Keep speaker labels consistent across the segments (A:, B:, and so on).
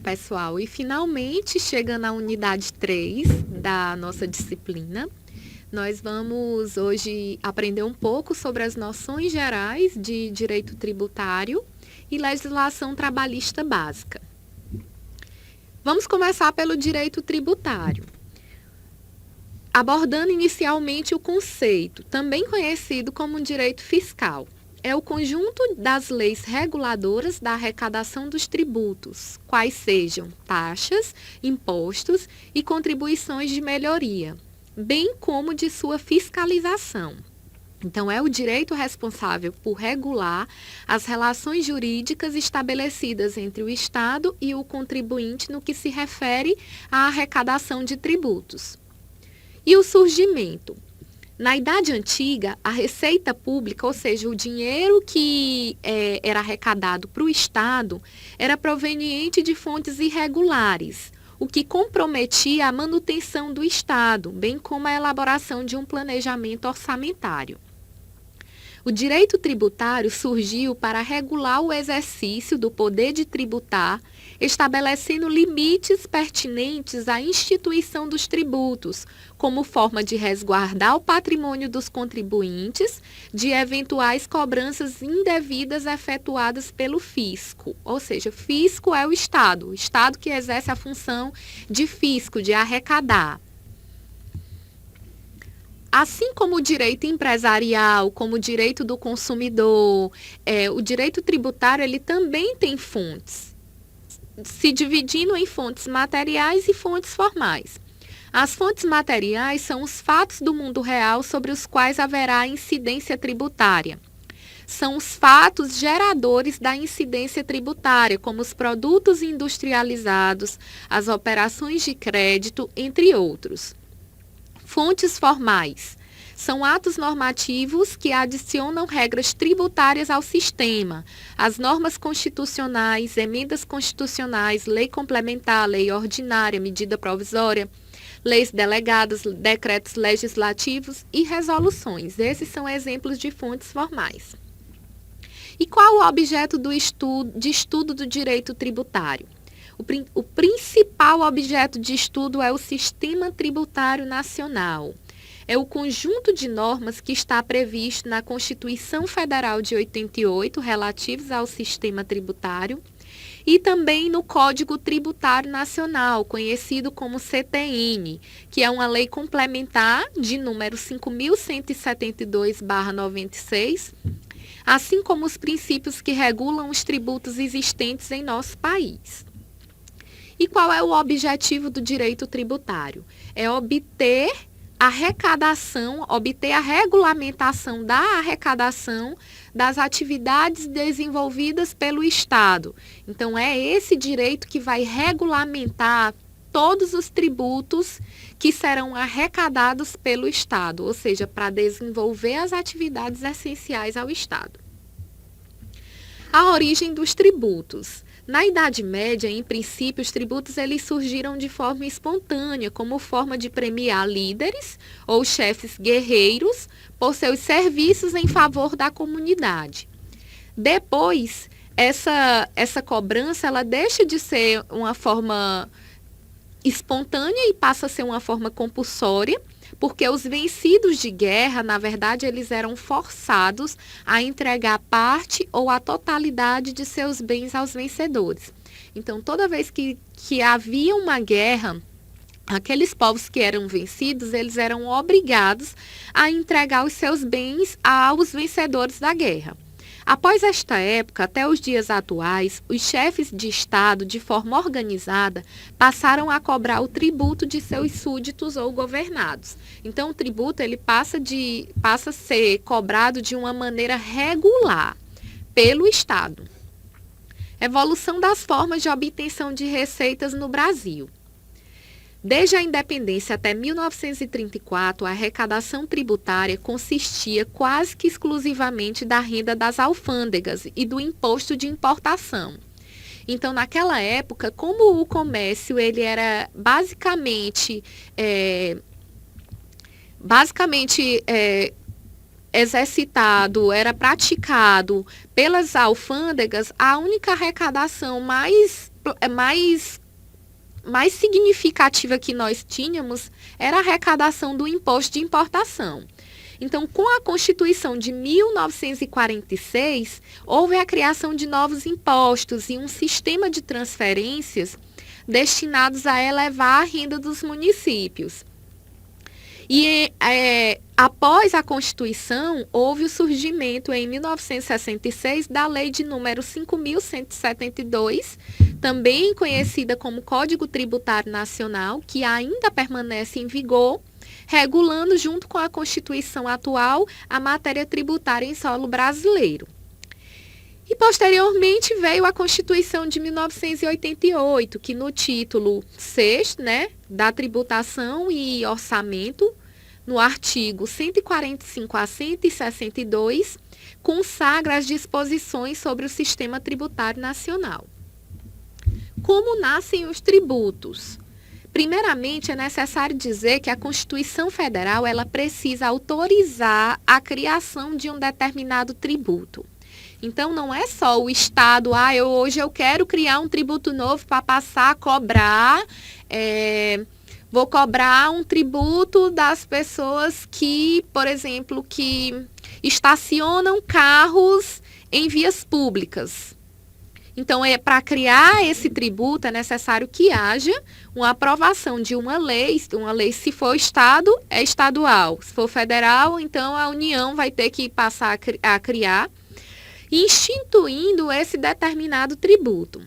A: pessoal! E finalmente, chegando à unidade 3 da nossa disciplina, nós vamos hoje aprender um pouco sobre as noções gerais de direito tributário e legislação trabalhista básica. Vamos começar pelo direito tributário, abordando inicialmente o conceito, também conhecido como direito fiscal. É o conjunto das leis reguladoras da arrecadação dos tributos, quais sejam taxas, impostos e contribuições de melhoria, bem como de sua fiscalização. Então, é o direito responsável por regular as relações jurídicas estabelecidas entre o Estado e o contribuinte no que se refere à arrecadação de tributos. E o surgimento? Na Idade Antiga, a receita pública, ou seja, o dinheiro que era arrecadado para o Estado, era proveniente de fontes irregulares, o que comprometia a manutenção do Estado, bem como a elaboração de um planejamento orçamentário. O direito tributário surgiu para regular o exercício do poder de tributar, estabelecendo limites pertinentes à instituição dos tributos, como forma de resguardar o patrimônio dos contribuintes de eventuais cobranças indevidas efetuadas pelo fisco. Ou seja, fisco é o Estado que exerce a função de fisco, de arrecadar. Assim como o direito empresarial, como o direito do consumidor, o direito tributário ele também tem fontes, se dividindo em fontes materiais e fontes formais. As fontes materiais são os fatos do mundo real sobre os quais haverá incidência tributária. São os fatos geradores da incidência tributária, como os produtos industrializados, as operações de crédito, entre outros. Fontes formais são atos normativos que adicionam regras tributárias ao sistema, as normas constitucionais, emendas constitucionais, lei complementar, lei ordinária, medida provisória, leis delegadas, decretos legislativos e resoluções. Esses são exemplos de fontes formais. E qual o objeto de estudo do direito tributário? O principal objeto de estudo é o Sistema Tributário Nacional. É o conjunto de normas que está previsto na Constituição Federal de 88, relativos ao sistema tributário, e também no Código Tributário Nacional, conhecido como CTN, que é uma lei complementar de número 5.172/96, assim como os princípios que regulam os tributos existentes em nosso país. E qual é o objetivo do direito tributário? É obter a regulamentação da arrecadação das atividades desenvolvidas pelo Estado. Então, é esse direito que vai regulamentar todos os tributos que serão arrecadados pelo Estado, ou seja, para desenvolver as atividades essenciais ao Estado. A origem dos tributos. Na Idade Média, em princípio, os tributos eles surgiram de forma espontânea, como forma de premiar líderes ou chefes guerreiros por seus serviços em favor da comunidade. Depois, essa cobrança ela deixa de ser uma forma espontânea e passa a ser uma forma compulsória, porque os vencidos de guerra, na verdade, eles eram forçados a entregar parte ou a totalidade de seus bens aos vencedores. Então, toda vez que havia uma guerra, aqueles povos que eram vencidos, eles eram obrigados a entregar os seus bens aos vencedores da guerra. Após esta época, até os dias atuais, os chefes de Estado, de forma organizada, passaram a cobrar o tributo de seus súditos ou governados. Então, o tributo ele passa a ser cobrado de uma maneira regular pelo Estado. Evolução das formas de obtenção de receitas no Brasil. Desde a independência até 1934, a arrecadação tributária consistia quase que exclusivamente da renda das alfândegas e do imposto de importação. Então, naquela época, como o comércio ele era basicamente exercitado, era praticado pelas alfândegas, a única arrecadação mais mais significativa que nós tínhamos era a arrecadação do imposto de importação. Então, com a Constituição de 1946, houve a criação de novos impostos e um sistema de transferências destinados a elevar a renda dos municípios. E após a Constituição, houve o surgimento em 1966 da Lei de número 5.172, também conhecida como Código Tributário Nacional, que ainda permanece em vigor, regulando, junto com a Constituição atual, a matéria tributária em solo brasileiro. E, posteriormente, veio a Constituição de 1988, que no título 6º, da tributação e orçamento, no artigo 145 a 162, consagra as disposições sobre o sistema tributário nacional. Como nascem os tributos? Primeiramente, é necessário dizer que a Constituição Federal ela precisa autorizar a criação de um determinado tributo. Então, não é só o Estado, hoje eu quero criar um tributo novo para passar a cobrar, vou cobrar um tributo das pessoas que, por exemplo, que estacionam carros em vias públicas. Então, para criar esse tributo é necessário que haja uma aprovação de uma lei, se for Estado, é estadual, se for federal, então a União vai ter que passar a criar, instituindo esse determinado tributo.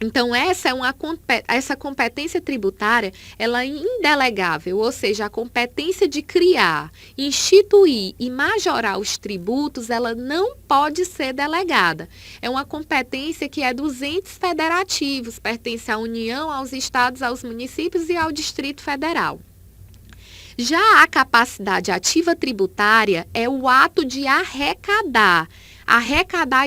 A: Então, essa competência tributária, ela é indelegável, ou seja, a competência de criar, instituir e majorar os tributos, ela não pode ser delegada. É uma competência que é dos entes federativos, pertence à União, aos estados, aos municípios e ao Distrito Federal. Já a capacidade ativa tributária é o ato de arrecadar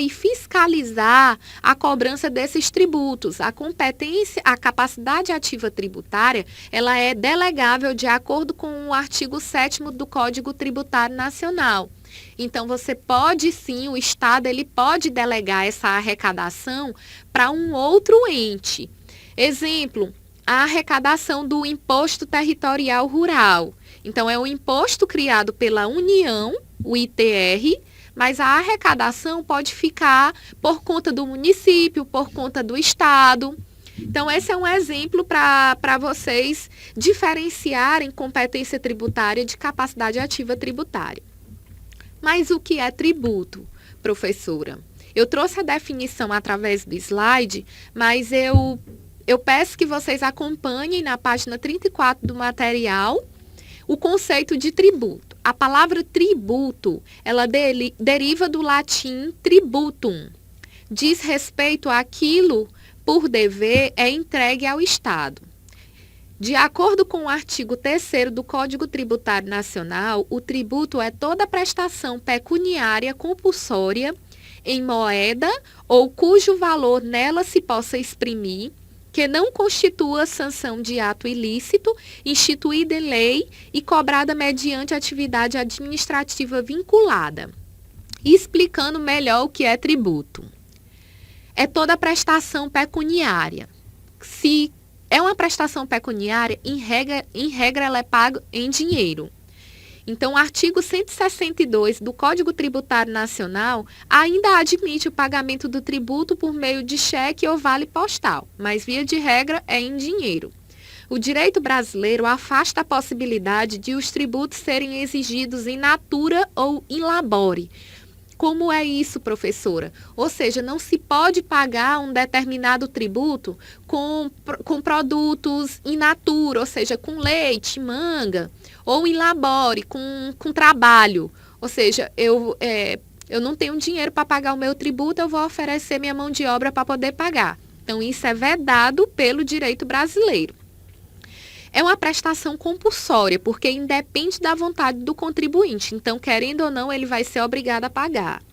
A: e fiscalizar a cobrança desses tributos. A capacidade ativa tributária, ela é delegável de acordo com o artigo 7º do Código Tributário Nacional. Então, você pode sim, o Estado ele pode delegar essa arrecadação para um outro ente. Exemplo, a arrecadação do Imposto Territorial Rural. Então, é um imposto criado pela União, o ITR, mas a arrecadação pode ficar por conta do município, por conta do Estado. Então, esse é um exemplo para vocês diferenciarem competência tributária de capacidade ativa tributária. Mas o que é tributo, professora? Eu trouxe a definição através do slide, mas eu peço que vocês acompanhem na página 34 do material o conceito de tributo. A palavra tributo, ela deriva do latim tributum. Diz respeito àquilo por dever é entregue ao Estado. De acordo com o artigo 3º do Código Tributário Nacional, o tributo é toda prestação pecuniária compulsória em moeda ou cujo valor nela se possa exprimir, que não constitua sanção de ato ilícito, instituída em lei e cobrada mediante atividade administrativa vinculada. Explicando melhor o que é tributo. É toda prestação pecuniária. Se é uma prestação pecuniária, em regra ela é paga em dinheiro. Então, o artigo 162 do Código Tributário Nacional ainda admite o pagamento do tributo por meio de cheque ou vale postal, mas, via de regra, é em dinheiro. O direito brasileiro afasta a possibilidade de os tributos serem exigidos in natura ou in labore. Como é isso, professora? Ou seja, não se pode pagar um determinado tributo com produtos in natura, ou seja, com leite, manga, ou in labore, com trabalho. Ou seja, eu não tenho dinheiro para pagar o meu tributo, eu vou oferecer minha mão de obra para poder pagar. Então, isso é vedado pelo direito brasileiro. É uma prestação compulsória, porque independe da vontade do contribuinte. Então, querendo ou não, ele vai ser obrigado a pagar.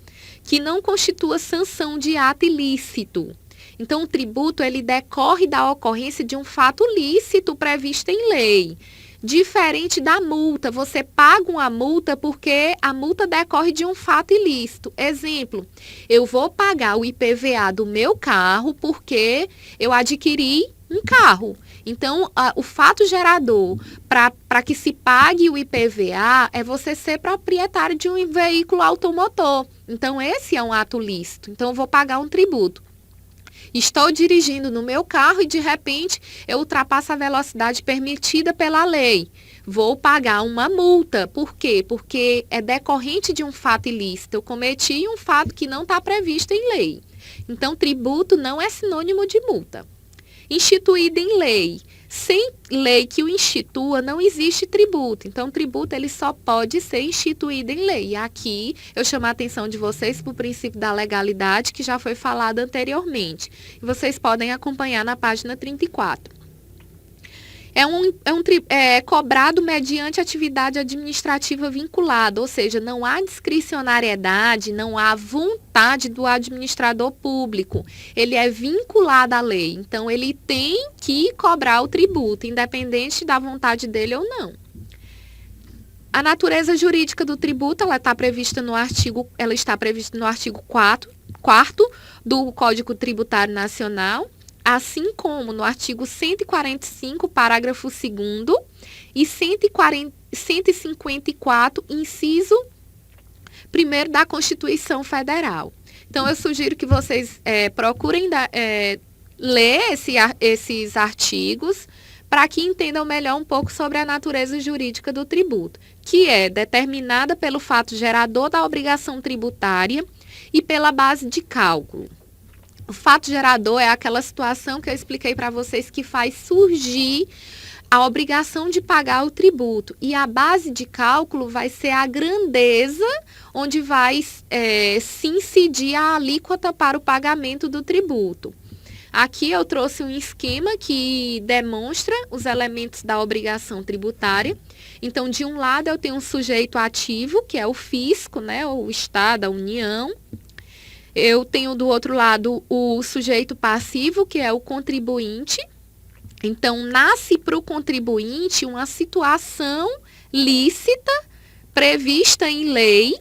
A: Que não constitua sanção de ato ilícito. Então, o tributo ele decorre da ocorrência de um fato lícito previsto em lei. Diferente da multa, você paga uma multa porque a multa decorre de um fato ilícito. Exemplo, eu vou pagar o IPVA do meu carro porque eu adquiri um carro. Então, o fato gerador para que se pague o IPVA é você ser proprietário de um veículo automotor. Então, esse é um ato lícito. Então, eu vou pagar um tributo. Estou dirigindo no meu carro e, de repente, eu ultrapasso a velocidade permitida pela lei. Vou pagar uma multa. Por quê? Porque é decorrente de um fato ilícito. Eu cometi um fato que não está previsto em lei. Então, tributo não é sinônimo de multa. Instituído em lei. Sem lei que o institua, não existe tributo. Então, tributo ele só pode ser instituído em lei. E aqui eu chamo a atenção de vocês para o princípio da legalidade, que já foi falado anteriormente. E vocês podem acompanhar na página 34. É cobrado mediante atividade administrativa vinculada, ou seja, não há discricionariedade, não há vontade do administrador público. Ele é vinculado à lei, então ele tem que cobrar o tributo, independente da vontade dele ou não. A natureza jurídica do tributo, ela está prevista no artigo 4º do Código Tributário Nacional, assim como no artigo 145, parágrafo 2º, e 154, inciso 1º da Constituição Federal. Então, eu sugiro que vocês procurem ler esses artigos para que entendam melhor um pouco sobre a natureza jurídica do tributo, que é determinada pelo fato gerador da obrigação tributária e pela base de cálculo. O fato gerador é aquela situação que eu expliquei para vocês que faz surgir a obrigação de pagar o tributo. E a base de cálculo vai ser a grandeza onde vai se incidir a alíquota para o pagamento do tributo. Aqui eu trouxe um esquema que demonstra os elementos da obrigação tributária. Então, de um lado, eu tenho um sujeito ativo, que é o fisco, né, o Estado, a União. Eu tenho do outro lado o sujeito passivo, que é o contribuinte. Então, nasce para o contribuinte uma situação lícita, prevista em lei,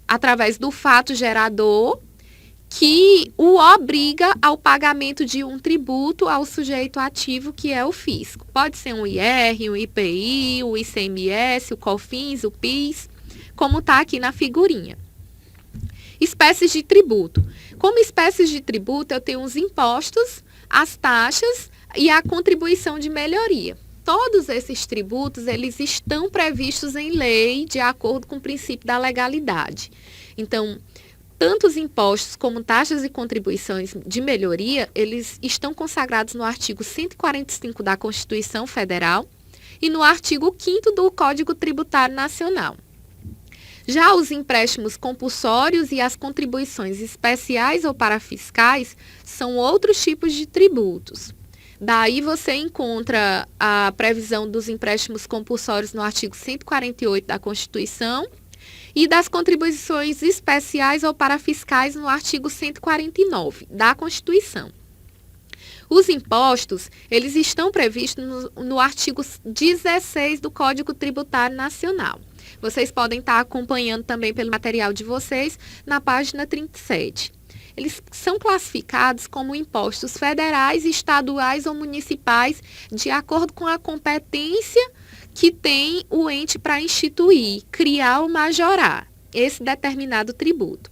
A: através do fato gerador, que o obriga ao pagamento de um tributo ao sujeito ativo, que é o fisco. Pode ser um IR, um IPI, o ICMS, o COFINS, o PIS, como está aqui na figurinha. Espécies de tributo. Como espécies de tributo, eu tenho os impostos, as taxas e a contribuição de melhoria. Todos esses tributos, eles estão previstos em lei de acordo com o princípio da legalidade. Então, tanto os impostos como taxas e contribuições de melhoria, eles estão consagrados no artigo 145 da Constituição Federal e no artigo 5º do Código Tributário Nacional. Já os empréstimos compulsórios e as contribuições especiais ou parafiscais são outros tipos de tributos. Daí você encontra a previsão dos empréstimos compulsórios no artigo 148 da Constituição e das contribuições especiais ou parafiscais no artigo 149 da Constituição. Os impostos, eles estão previstos no artigo 16 do Código Tributário Nacional. Vocês podem estar acompanhando também pelo material de vocês na página 37. Eles são classificados como impostos federais, estaduais ou municipais, de acordo com a competência que tem o ente para instituir, criar ou majorar esse determinado tributo.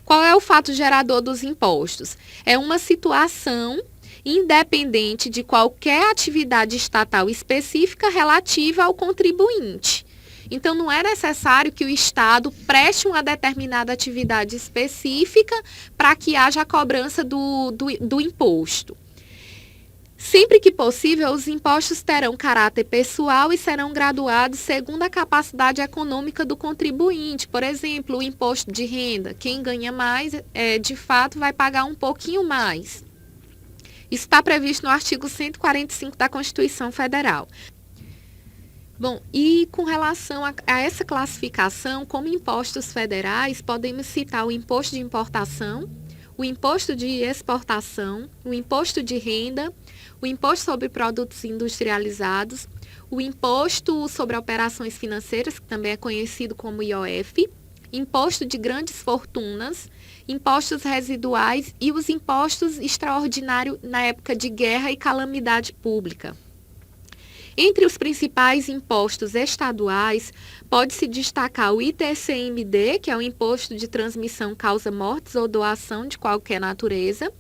A: Qual é o fato gerador dos impostos? É uma situação independente de qualquer atividade estatal específica relativa ao contribuinte. Então, não é necessário que o Estado preste uma determinada atividade específica para que haja a cobrança do imposto. Sempre que possível, os impostos terão caráter pessoal e serão graduados segundo a capacidade econômica do contribuinte. Por exemplo, o imposto de renda. Quem ganha mais, de fato, vai pagar um pouquinho mais. Isso está previsto no artigo 145 da Constituição Federal. Bom, e com relação a essa classificação, como impostos federais, podemos citar o imposto de importação, o imposto de exportação, o imposto de renda, o imposto sobre produtos industrializados, o Imposto sobre Operações Financeiras, que também é conhecido como IOF, Imposto de Grandes Fortunas, impostos residuais e os impostos extraordinários na época de guerra e calamidade pública. Entre os principais impostos estaduais, pode-se destacar o ITCMD, que é o Imposto de Transmissão Causa Mortes ou Doação de qualquer natureza,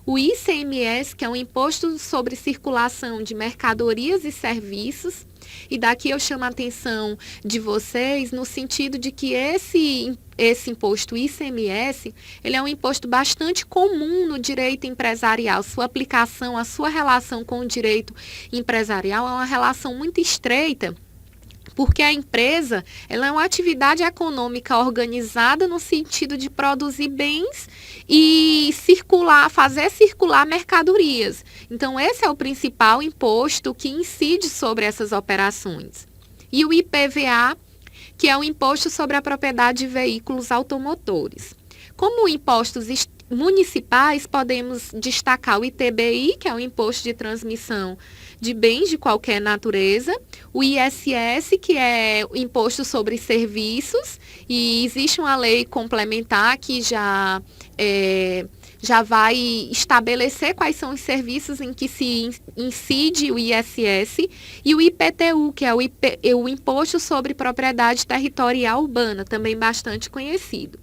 A: o ICMS, que é um Imposto sobre Circulação de Mercadorias e Serviços, e daqui eu chamo a atenção de vocês no sentido de que esse imposto ICMS, ele é um imposto bastante comum no direito empresarial. Sua aplicação, a sua relação com o direito empresarial é uma relação muito estreita, porque a empresa, ela é uma atividade econômica organizada no sentido de produzir bens e fazer circular mercadorias. Então, esse é o principal imposto que incide sobre essas operações. E o IPVA, que é o Imposto sobre a Propriedade de Veículos Automotores. Como impostos municipais, podemos destacar o ITBI, que é o Imposto de Transmissão de Bens de qualquer natureza, o ISS, que é o Imposto sobre Serviços, e existe uma lei complementar que já vai estabelecer quais são os serviços em que se incide o ISS, e o IPTU, que é o Imposto sobre Propriedade Territorial Urbana, também bastante conhecido.